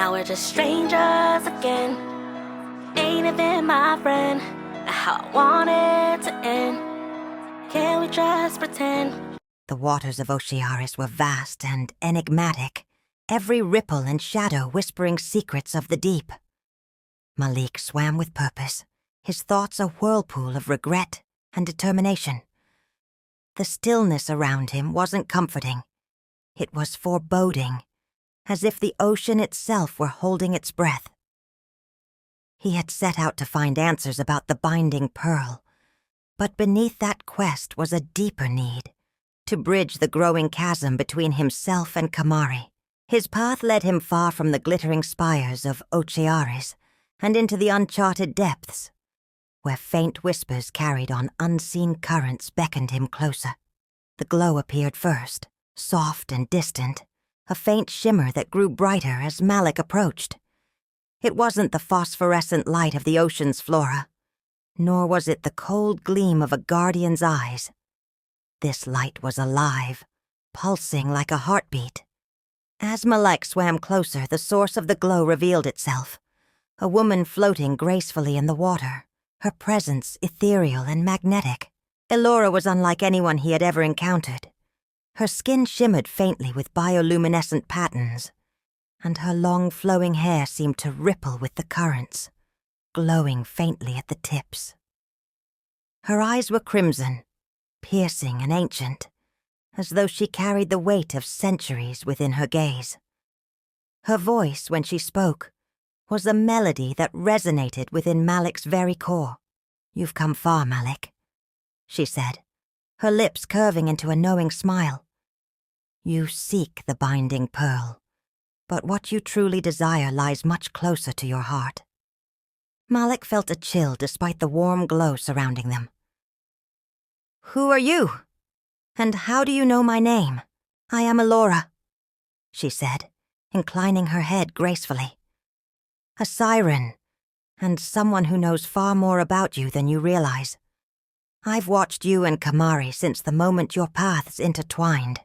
Now we're just strangers again. Ain't even my friend. Not how I want it to end. Can we just pretend? The waters of Ocearis were vast and enigmatic, every ripple and shadow whispering secrets of the deep. Malik swam with purpose, his thoughts a whirlpool of regret and determination. The stillness around him wasn't comforting. It was foreboding, as if the ocean itself were holding its breath. He had set out to find answers about the binding pearl, but beneath that quest was a deeper need, to bridge the growing chasm between himself and Kamari. His path led him far from the glittering spires of Ocearis and into the uncharted depths, where faint whispers carried on unseen currents beckoned him closer. The glow appeared first, soft and distant, a faint shimmer that grew brighter as Malik approached. It wasn't the phosphorescent light of the ocean's flora, nor was it the cold gleam of a guardian's eyes. This light was alive, pulsing like a heartbeat. As Malik swam closer, the source of the glow revealed itself, a woman floating gracefully in the water, her presence ethereal and magnetic. Ellora was unlike anyone he had ever encountered. Her skin shimmered faintly with bioluminescent patterns, and her long flowing hair seemed to ripple with the currents, glowing faintly at the tips. Her eyes were crimson, piercing and ancient, as though she carried the weight of centuries within her gaze. Her voice, when she spoke, was a melody that resonated within Malik's very core. "You've come far, Malik," she said, her lips curving into a knowing smile. "You seek the binding pearl, but what you truly desire lies much closer to your heart." Malik felt a chill despite the warm glow surrounding them. "Who are you? And how do you know my name?" "I am Ellora," she said, inclining her head gracefully. "A siren, and someone who knows far more about you than you realize. I've watched you and Kamari since the moment your paths intertwined.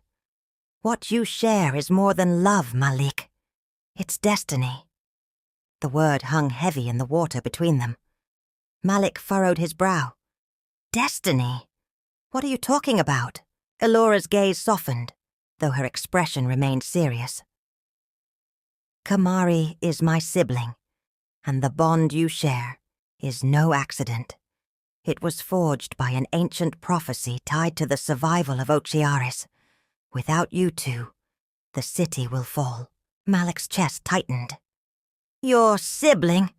What you share is more than love, Malik. It's destiny." The word hung heavy in the water between them. Malik furrowed his brow. "Destiny? What are you talking about?" Ellora's gaze softened, though her expression remained serious. "Kamari is my sibling, and the bond you share is no accident. It was forged by an ancient prophecy tied to the survival of Ocearis. Without you two, the city will fall." Malik's chest tightened. "Your sibling?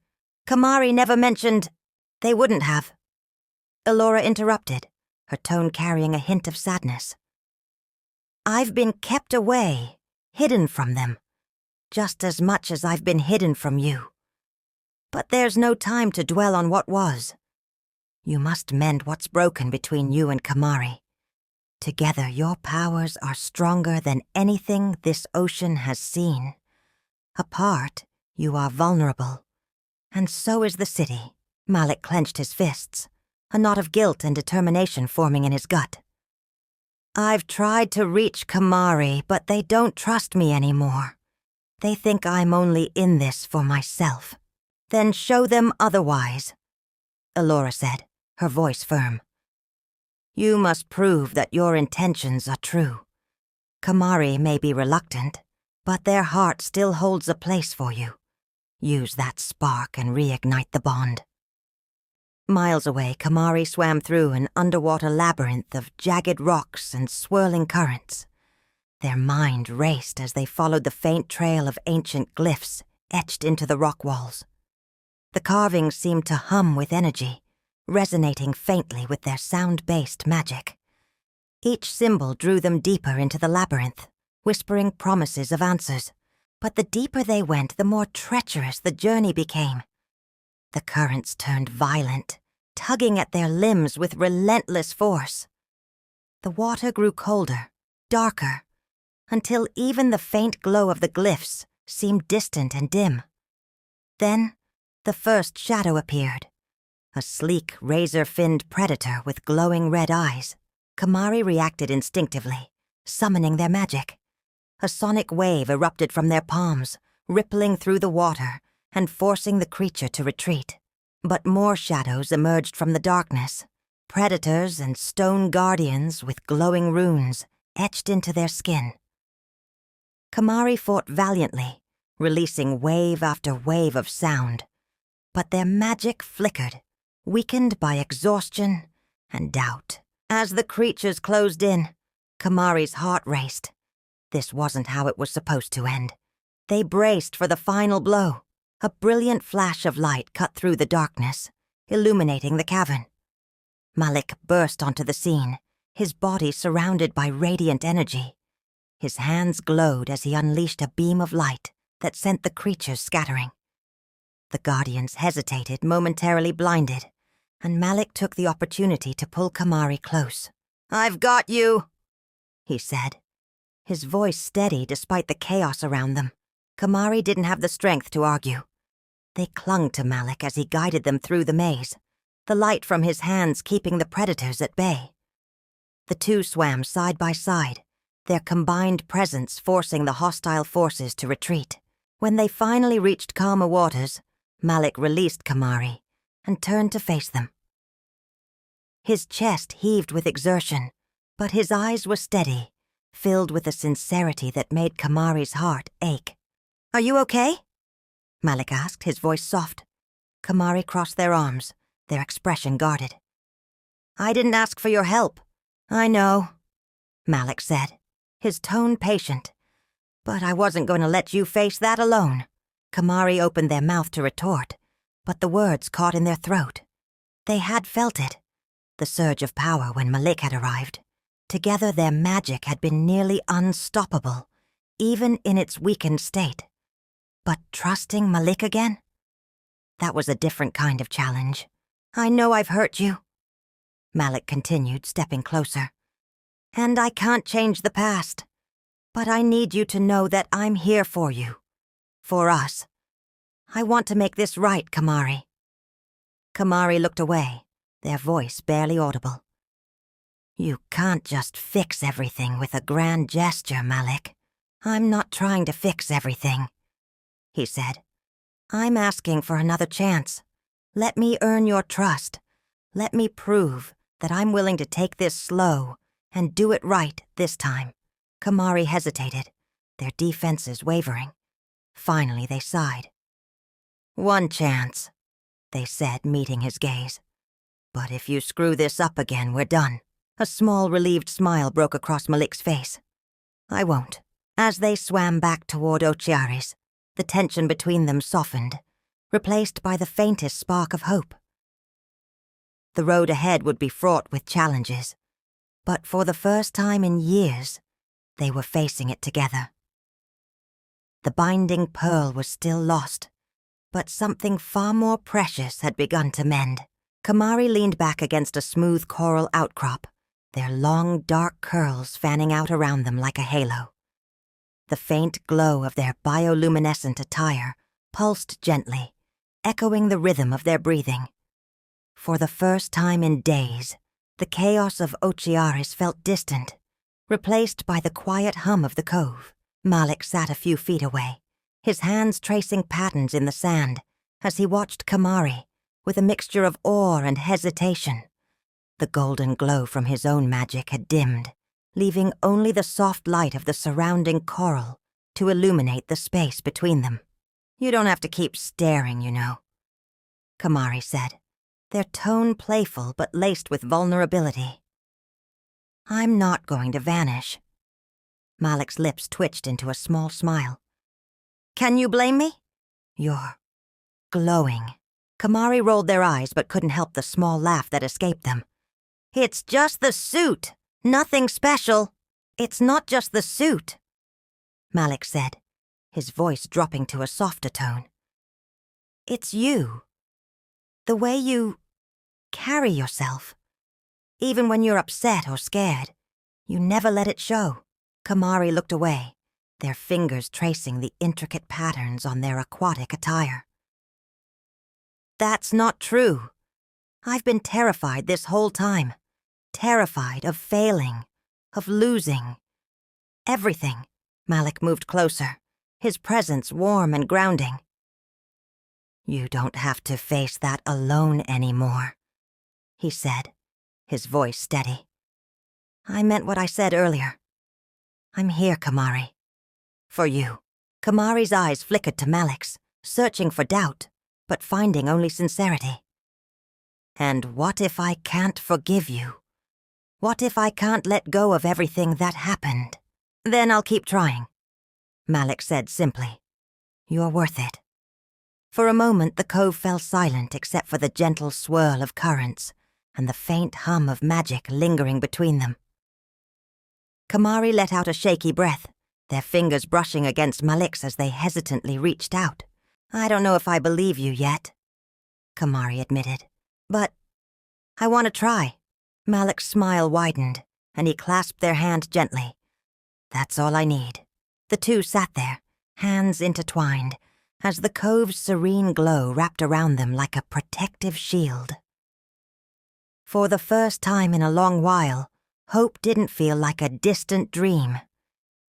Kamari never mentioned—" "They wouldn't have," Ellora interrupted, her tone carrying a hint of sadness. "I've been kept away, hidden from them, just as much as I've been hidden from you. But there's no time to dwell on what was. You must mend what's broken between you and Kamari. Together, your powers are stronger than anything this ocean has seen. Apart, you are vulnerable, and so is the city." Malik clenched his fists, a knot of guilt and determination forming in his gut. "I've tried to reach Kamari, but they don't trust me anymore. They think I'm only in this for myself." "Then show them otherwise," Ellora said, her voice firm. "You must prove that your intentions are true. Kamari may be reluctant, but their heart still holds a place for you. Use that spark and reignite the bond." Miles away, Kamari swam through an underwater labyrinth of jagged rocks and swirling currents. Their mind raced as they followed the faint trail of ancient glyphs etched into the rock walls. The carvings seemed to hum with energy, resonating faintly with their sound-based magic. Each symbol drew them deeper into the labyrinth, whispering promises of answers. But the deeper they went, the more treacherous the journey became. The currents turned violent, tugging at their limbs with relentless force. The water grew colder, darker, until even the faint glow of the glyphs seemed distant and dim. Then, the first shadow appeared, a sleek, razor-finned predator with glowing red eyes. Kamari reacted instinctively, summoning their magic. A sonic wave erupted from their palms, rippling through the water and forcing the creature to retreat. But more shadows emerged from the darkness, predators and stone guardians with glowing runes etched into their skin. Kamari fought valiantly, releasing wave after wave of sound, but their magic flickered, weakened by exhaustion and doubt. As the creatures closed in, Kamari's heart raced. This wasn't how it was supposed to end. They braced for the final blow. A brilliant flash of light cut through the darkness, illuminating the cavern. Malik burst onto the scene, his body surrounded by radiant energy. His hands glowed as he unleashed a beam of light that sent the creatures scattering. The guardians hesitated, momentarily blinded, and Malik took the opportunity to pull Kamari close. "I've got you," he said, his voice steady despite the chaos around them. Kamari didn't have the strength to argue. They clung to Malik as he guided them through the maze, the light from his hands keeping the predators at bay. The two swam side by side, their combined presence forcing the hostile forces to retreat. When they finally reached calmer waters, Malik released Kamari and turned to face them. His chest heaved with exertion, but his eyes were steady, filled with a sincerity that made Kamari's heart ache. "Are you okay?" Malik asked, his voice soft. Kamari crossed their arms, their expression guarded. "I didn't ask for your help." "I know," Malik said, his tone patient. "But I wasn't going to let you face that alone." Kamari opened their mouth to retort, but the words caught in their throat. They had felt it, the surge of power when Malik had arrived. Together their magic had been nearly unstoppable, even in its weakened state. But trusting Malik again? That was a different kind of challenge. "I know I've hurt you," Malik continued, stepping closer. "And I can't change the past. But I need you to know that I'm here for you. For us. I want to make this right, Kamari." Kamari looked away, their voice barely audible. "You can't just fix everything with a grand gesture, Malik. I'm not trying to fix everything," he said. "I'm asking for another chance. Let me earn your trust. Let me prove that I'm willing to take this slow and do it right this time." Kamari hesitated, their defenses wavering. Finally, they sighed. "One chance," they said, meeting his gaze. "But if you screw this up again, we're done." A small, relieved smile broke across Malik's face. "I won't." As they swam back toward Ocearis, the tension between them softened, replaced by the faintest spark of hope. The road ahead would be fraught with challenges, but for the first time in years, they were facing it together. The binding pearl was still lost, but something far more precious had begun to mend. Kamari leaned back against a smooth coral outcrop, their long, dark curls fanning out around them like a halo. The faint glow of their bioluminescent attire pulsed gently, echoing the rhythm of their breathing. For the first time in days, the chaos of Ocearis felt distant, replaced by the quiet hum of the cove. Malik sat a few feet away, his hands tracing patterns in the sand as he watched Kamari with a mixture of awe and hesitation. The golden glow from his own magic had dimmed, leaving only the soft light of the surrounding coral to illuminate the space between them. "You don't have to keep staring, you know," Kamari said, their tone playful but laced with vulnerability. "I'm not going to vanish." Malik's lips twitched into a small smile. "Can you blame me?" "You're glowing." Kamari rolled their eyes but couldn't help the small laugh that escaped them. "It's just the suit. Nothing special." "It's not just the suit," Malik said, his voice dropping to a softer tone. "It's you. The way you carry yourself. Even when you're upset or scared, you never let it show." Kamari looked away, their fingers tracing the intricate patterns on their aquatic attire. "That's not true. I've been terrified this whole time. Terrified of failing, of losing. Everything." Malik moved closer, his presence warm and grounding. "You don't have to face that alone anymore," he said, his voice steady. "I meant what I said earlier. I'm here, Kamari. For you." Kamari's eyes flickered to Malik's, searching for doubt, but finding only sincerity. "And what if I can't forgive you? What if I can't let go of everything that happened?" "Then I'll keep trying," Malik said simply. "You're worth it." For a moment the cove fell silent except for the gentle swirl of currents and the faint hum of magic lingering between them. Kamari let out a shaky breath, their fingers brushing against Malik's as they hesitantly reached out. "I don't know if I believe you yet," Kamari admitted. "But I want to try." Malik's smile widened, and he clasped their hand gently. "That's all I need." The two sat there, hands intertwined, as the cove's serene glow wrapped around them like a protective shield. For the first time in a long while, hope didn't feel like a distant dream.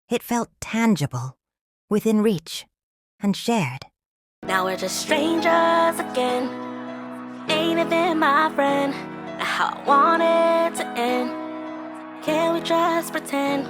It felt tangible, within reach, and shared. Now we're just strangers again. Ain't even my friend. Not how I want it to end. Can we just pretend